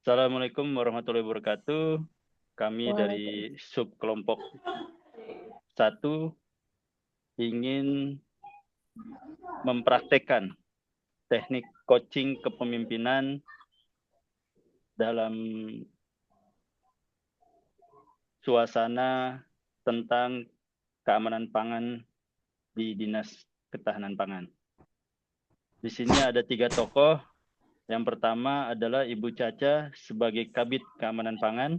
Assalamualaikum warahmatullahi wabarakatuh. Kami dari Waalaikumsalam. sub kelompok satu ingin mempraktekkan teknik coaching kepemimpinan dalam suasana tentang keamanan pangan di Dinas Ketahanan Pangan. Di sini ada 3 tokoh. Yang pertama adalah Ibu Caca sebagai Kabid Keamanan Pangan.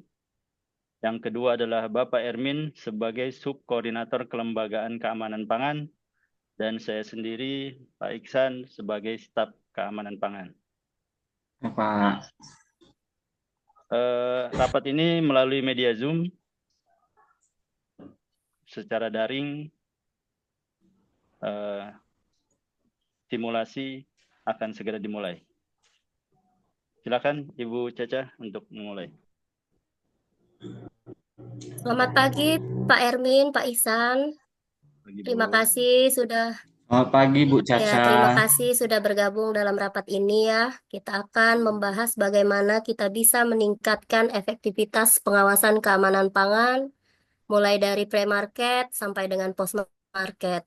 Yang kedua adalah Bapak Ermin sebagai Subkoordinator Kelembagaan Keamanan Pangan. Dan saya sendiri, Pak Iksan, sebagai staf keamanan pangan. Pak. Rapat ini melalui media Zoom secara daring. Simulasi akan segera dimulai. Silakan Ibu Caca untuk memulai. Selamat pagi, Pak Ermin, Pak Ihsan. Bagi Terima Bu. kasih sudah Selamat pagi Bu Caca. terima kasih sudah bergabung dalam rapat ini ya. Kita akan membahas bagaimana kita bisa meningkatkan efektivitas pengawasan keamanan pangan, mulai dari pre-market sampai dengan post-market.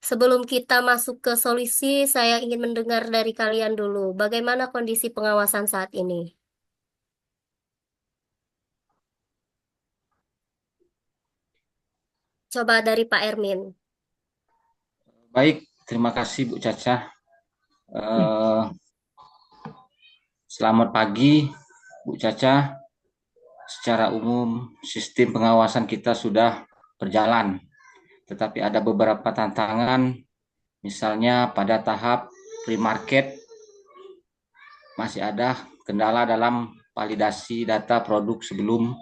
Sebelum kita masuk ke solusi, saya ingin mendengar dari kalian dulu, bagaimana kondisi pengawasan saat ini? Coba dari Pak Ermin. Baik, terima kasih Bu Caca. Eh, Selamat pagi Bu Caca. Secara umum sistem pengawasan kita sudah berjalan, tetapi ada beberapa tantangan, misalnya pada tahap pre-market masih ada kendala dalam validasi data produk sebelum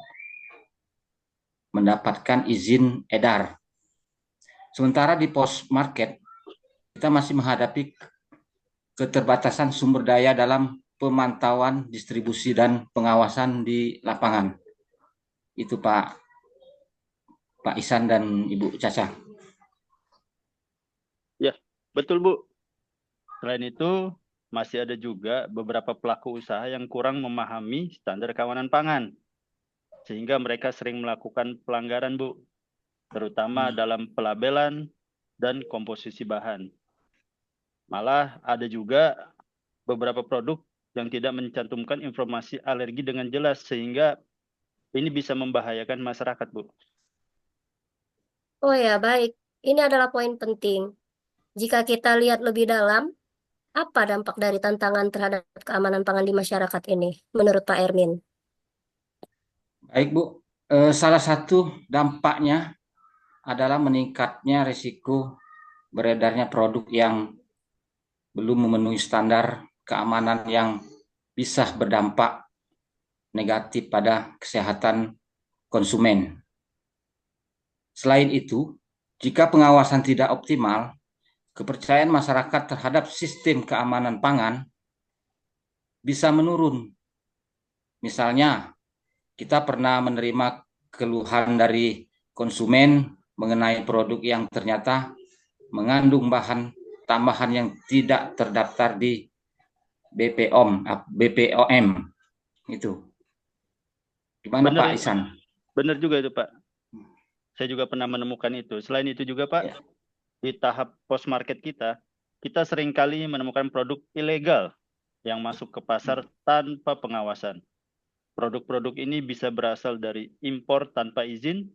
mendapatkan izin edar. Sementara di post-market kita masih menghadapi keterbatasan sumber daya dalam pemantauan distribusi dan pengawasan di lapangan. Itu Pak Isan dan Ibu Caca. Ya, betul Bu. Selain itu, masih ada juga beberapa pelaku usaha yang kurang memahami standar keamanan pangan. Sehingga mereka sering melakukan pelanggaran Bu, terutama dalam pelabelan dan komposisi bahan. Malah ada juga beberapa produk yang tidak mencantumkan informasi alergi dengan jelas sehingga ini bisa membahayakan masyarakat, Bu. Oh ya, baik. Ini adalah poin penting. Jika kita lihat lebih dalam, apa dampak dari tantangan terhadap keamanan pangan di masyarakat ini, menurut Pak Ermin? Baik Bu, salah satu dampaknya adalah meningkatnya risiko beredarnya produk yang belum memenuhi standar keamanan yang bisa berdampak negatif pada kesehatan konsumen. Selain itu, jika pengawasan tidak optimal, kepercayaan masyarakat terhadap sistem keamanan pangan bisa menurun. Misalnya, kita pernah menerima keluhan dari konsumen mengenai produk yang ternyata mengandung bahan tambahan yang tidak terdaftar di BPOM itu. Gimana Benar, Pak Isan? benar juga itu, Pak. Saya juga pernah menemukan itu. Selain itu juga, Pak, Ya. di tahap post market kita seringkali menemukan produk ilegal yang masuk ke pasar tanpa pengawasan. Produk-produk ini bisa berasal dari impor tanpa izin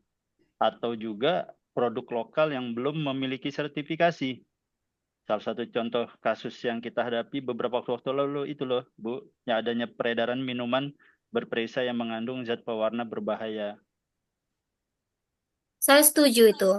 atau juga produk lokal yang belum memiliki sertifikasi. Salah satu contoh kasus yang kita hadapi beberapa waktu lalu itu loh, Bu, yang adanya peredaran minuman berperisa yang mengandung zat pewarna berbahaya. Saya setuju itu.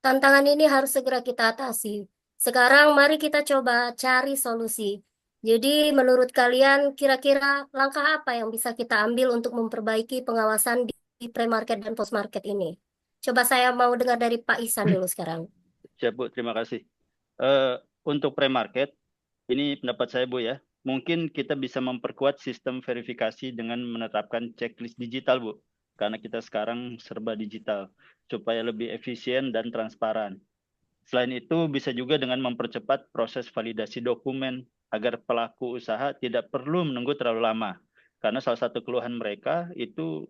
Tantangan ini harus segera kita atasi. Sekarang mari kita coba cari solusi. Jadi, menurut kalian, kira-kira langkah apa yang bisa kita ambil untuk memperbaiki pengawasan di pre-market dan post-market ini? Coba saya mau dengar dari Pak Ihsan dulu sekarang. Siap, Bu, terima kasih. Eh, untuk pre-market, ini pendapat saya, Bu ya. Mungkin kita bisa memperkuat sistem verifikasi dengan menetapkan checklist digital, Bu. Karena kita sekarang serba digital, supaya lebih efisien dan transparan. Selain itu, bisa juga dengan mempercepat proses validasi dokumen agar pelaku usaha tidak perlu menunggu terlalu lama. Karena salah satu keluhan mereka itu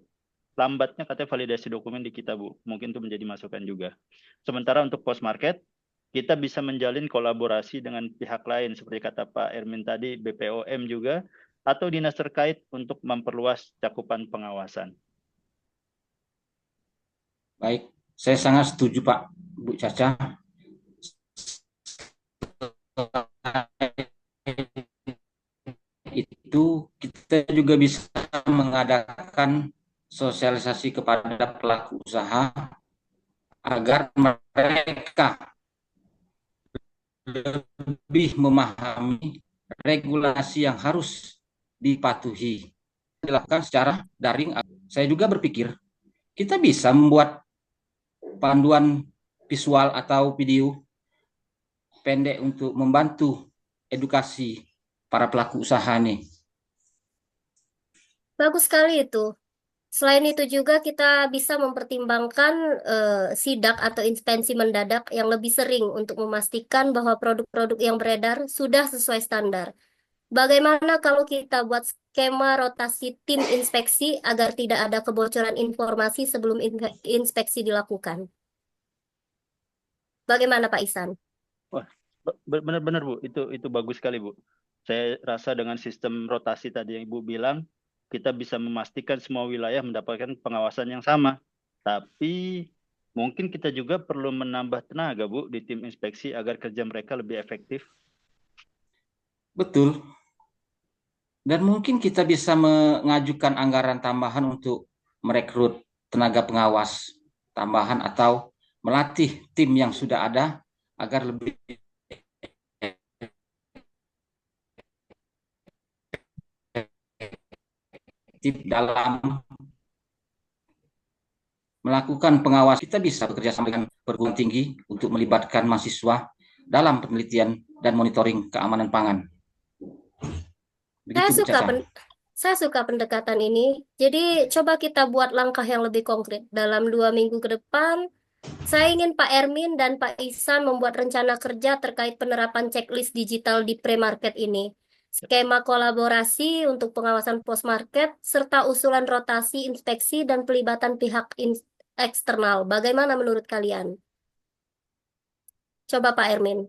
lambatnya katanya validasi dokumen di kita, Bu. Mungkin itu menjadi masukan juga. Sementara untuk post market, kita bisa menjalin kolaborasi dengan pihak lain seperti kata Pak Ermin tadi, BPOM juga, atau dinas terkait untuk memperluas cakupan pengawasan. Baik, saya sangat setuju Pak, Bu Caca. Itu kita juga bisa mengadakan sosialisasi kepada pelaku usaha agar mereka lebih memahami regulasi yang harus dipatuhi. Dilakukan secara daring. Saya juga berpikir kita bisa membuat panduan visual atau video pendek untuk membantu edukasi para pelaku usaha nih. Bagus sekali itu. Selain itu juga kita bisa mempertimbangkan sidak atau inspeksi mendadak yang lebih sering untuk memastikan bahwa produk-produk yang beredar sudah sesuai standar. Bagaimana kalau kita buat skema rotasi tim inspeksi agar tidak ada kebocoran informasi sebelum inspeksi dilakukan? Bagaimana Pak Isan? Wah, benar-benar Bu, itu bagus sekali Bu. Saya rasa dengan sistem rotasi tadi yang Ibu bilang, kita bisa memastikan semua wilayah mendapatkan pengawasan yang sama. Tapi mungkin kita juga perlu menambah tenaga Bu di tim inspeksi agar kerja mereka lebih efektif. Betul. Dan mungkin kita bisa mengajukan anggaran tambahan untuk merekrut tenaga pengawas tambahan atau melatih tim yang sudah ada agar lebih efektif dalam melakukan pengawas. Kita bisa bekerja sama dengan perguruan tinggi untuk melibatkan mahasiswa dalam penelitian dan monitoring keamanan pangan. Saya Begitu Bu suka Caca. saya suka pendekatan ini. Jadi coba kita buat langkah yang lebih konkret. Dalam 2 minggu ke depan, saya ingin Pak Ermin dan Pak Ihsan membuat rencana kerja terkait penerapan checklist digital di pre-market ini. Skema kolaborasi untuk pengawasan post-market, serta usulan rotasi, inspeksi, dan pelibatan pihak eksternal. Bagaimana menurut kalian? Coba Pak Ermin.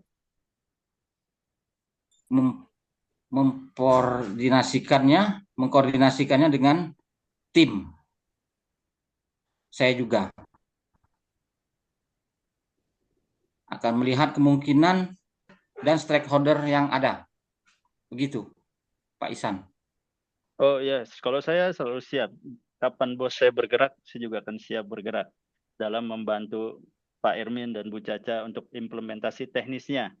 Mengkoordinasikannya dengan tim. Saya juga akan melihat kemungkinan dan stakeholder yang ada. Begitu, Pak Isan. Oh ya, kalau saya selalu siap. Kapan bos saya bergerak, saya juga akan siap bergerak dalam membantu Pak Ermin dan Bu Caca untuk implementasi teknisnya.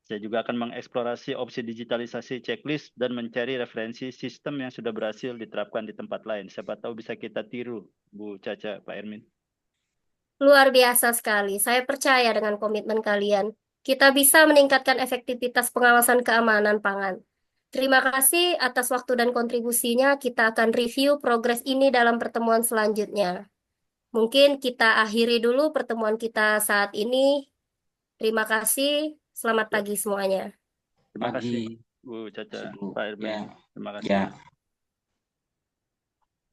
Saya juga akan mengeksplorasi opsi digitalisasi checklist dan mencari referensi sistem yang sudah berhasil diterapkan di tempat lain. Siapa tahu bisa kita tiru, Bu Caca, Pak Ermin. Luar biasa sekali. Saya percaya dengan komitmen kalian. Kita bisa meningkatkan efektivitas pengawasan keamanan pangan. Terima kasih atas waktu dan kontribusinya. Kita akan review progres ini dalam pertemuan selanjutnya. Mungkin kita akhiri dulu pertemuan kita saat ini. Terima kasih. Selamat Ya, pagi semuanya. terima kasih, Pagi, Bu Caca, Bu. Pak Ya, Ermin. Terima kasih. ya.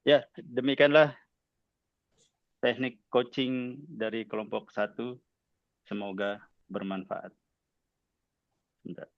Ya, demikianlah teknik coaching dari kelompok 1. Semoga bermanfaat. Bentar.